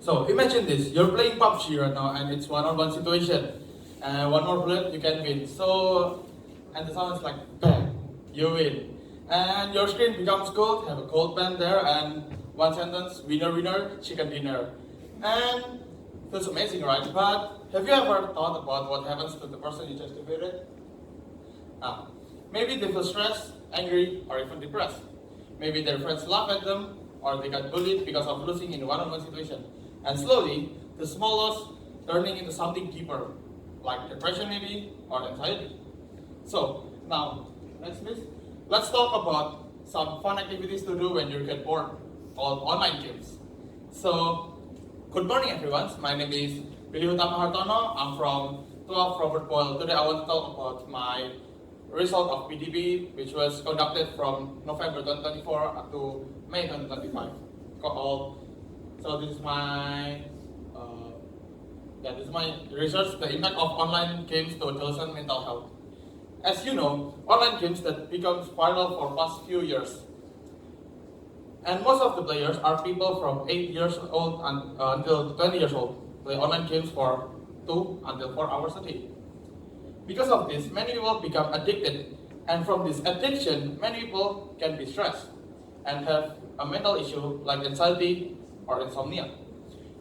So imagine this, you're playing PUBG right now and it's one-on-one situation. And one more bullet, you can win. So, and the sound is like, bang, you win. And your screen becomes gold, have a gold band there, and one sentence, winner, winner, chicken dinner. And feels amazing, right? But have you ever thought about what happens to the person you just defeated? Maybe they feel stressed, angry, or even depressed. Maybe their friends laugh at them, or they got bullied because of losing in a one-on-one situation. And slowly, the small loss turning into something deeper, like depression maybe, or anxiety. So, now, next please. Let's talk about some fun activities to do when you get bored, called online games. So, good morning everyone. My name is Hartono. I'm from 12 Robert Boyle. Today I want to talk about my result of PDP, which was conducted from November 2024 up to May 2025. So this is my research, the impact of online games to adolescent mental health. As you know, online games that becomes viral for past few years. And most of the players are people from 8 years old until 20 years old, play online games for 2 until 4 hours a day. Because of this, many people become addicted, and from this addiction, many people can be stressed and have a mental issue like anxiety or insomnia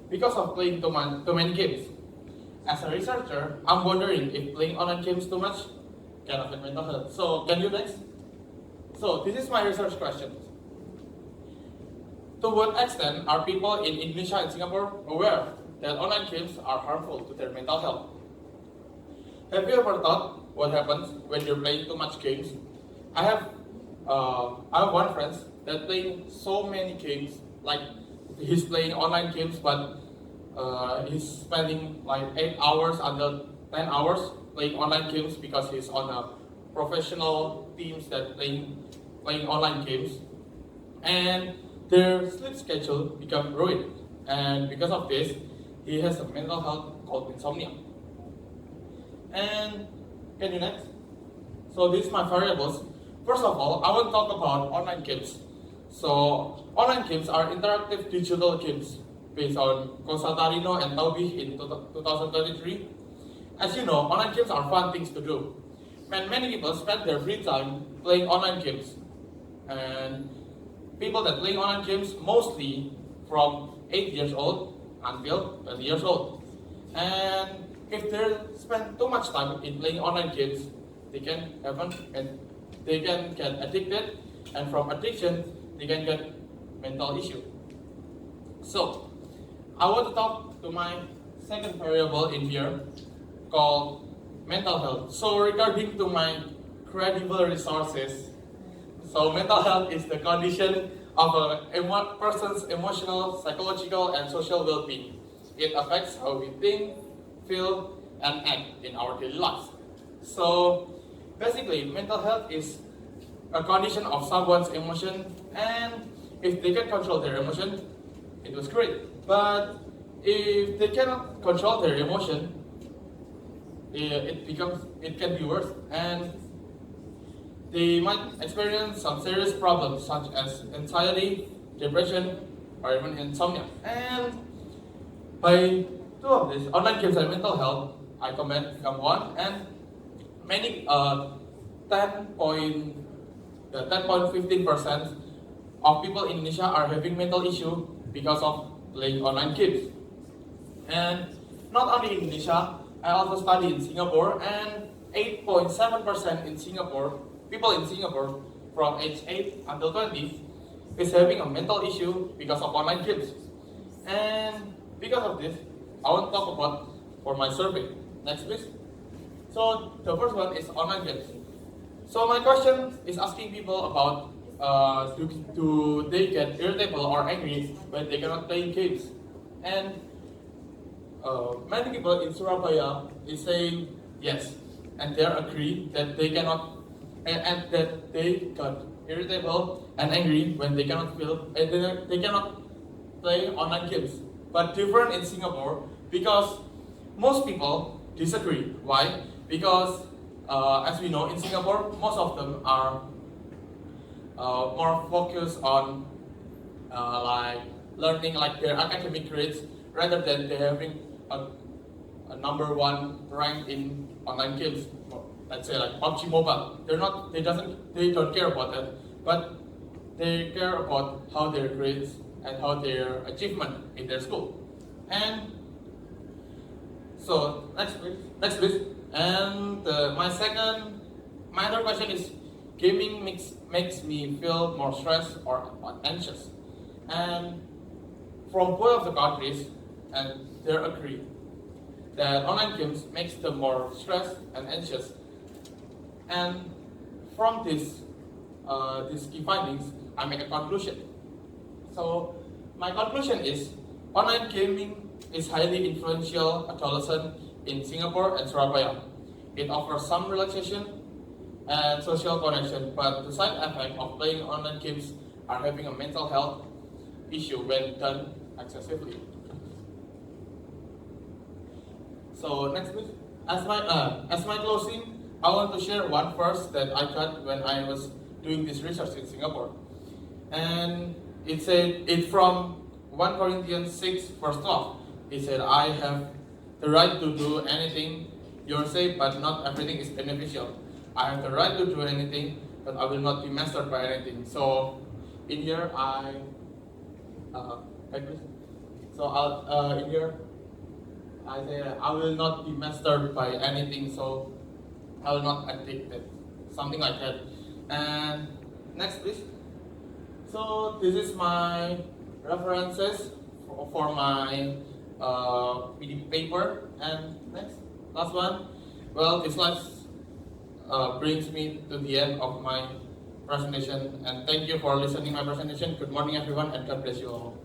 because of playing too many games. As a researcher, I'm wondering if playing online games too much can affect mental health. So, can you next? So, this is my research question. To what extent are people in Indonesia and Singapore aware that online games are harmful to their mental health? Have you ever thought what happens when you're playing too much games? I have one friend that playing so many games, like he's playing online games, but he's spending like 8 hours until 10 hours playing online games because he's on a professional teams that playing online games, and their sleep schedule become ruined, and because of this, he has a mental health called insomnia. And can you next? So these are my variables. First of all, I want to talk about online games. So online games are interactive digital games based on Kosatarino and Taubih in 2023. As you know, online games are fun things to do. And many people spend their free time playing online games. And people that play online games mostly from 8 years old until 20 years old. And if they spend too much time in playing online games, they can get addicted, and from addiction, they can get mental issue. So, I want to talk to my second variable in here called mental health. So, regarding to my credible resources, so mental health is the condition of a person's emotional, psychological, and social well-being. It affects how we think, feel, and act in our daily lives. So basically, mental health is a condition of someone's emotion, and if they can control their emotion, it was great. But if they cannot control their emotion, it can be worse, and they might experience some serious problems such as anxiety, depression, or even insomnia. And by two of these, online games and mental health, I comment become one, and many 10.15% of people in Indonesia are having mental issue because of playing online games. And not only in Indonesia, I also study in Singapore, and 8.7% in Singapore, people in Singapore from age 8 until 20 is having a mental issue because of online games. And because of this, I want to talk about for my survey. Next please. So the first one is online games. So my question is asking people about do they get irritable or angry when they cannot play games? And many people in Surabaya is saying yes, and they agree that they cannot and that they got irritable and angry when they cannot they cannot play online games. But different in Singapore because most people disagree. Why? Because as we know, in Singapore, most of them are more focused on like learning, like their academic grades, rather than they having a number one rank in online games. Let's say like PUBG Mobile. They don't care about that, but they care about how their grades and how their achievement in their school. And so next please. And my other question is, gaming makes me feel more stressed or anxious. And from both of the countries, and they agree that online games makes them more stressed and anxious. And from these key findings, I make a conclusion. So my conclusion is, online gaming is highly influential adolescent in Singapore and Surabaya. It offers some relaxation and social connection, but the side effect of playing online games are having a mental health issue when done excessively. So next please. As my closing, I want to share one verse that I got when I was doing this research in Singapore. And it's from 1 Corinthians 6 verse 12. It said, I have the right to do anything you're saying, but not everything is beneficial. I have the right to do anything, but I will not be mastered by anything. So in here I say I will not be mastered by anything, so I will not addicted, something like that. And next please. So this is my references for my PDP paper. And last one. Well, this last brings me to the end of my presentation, and thank you for listening my presentation. Good morning everyone, and God bless you all.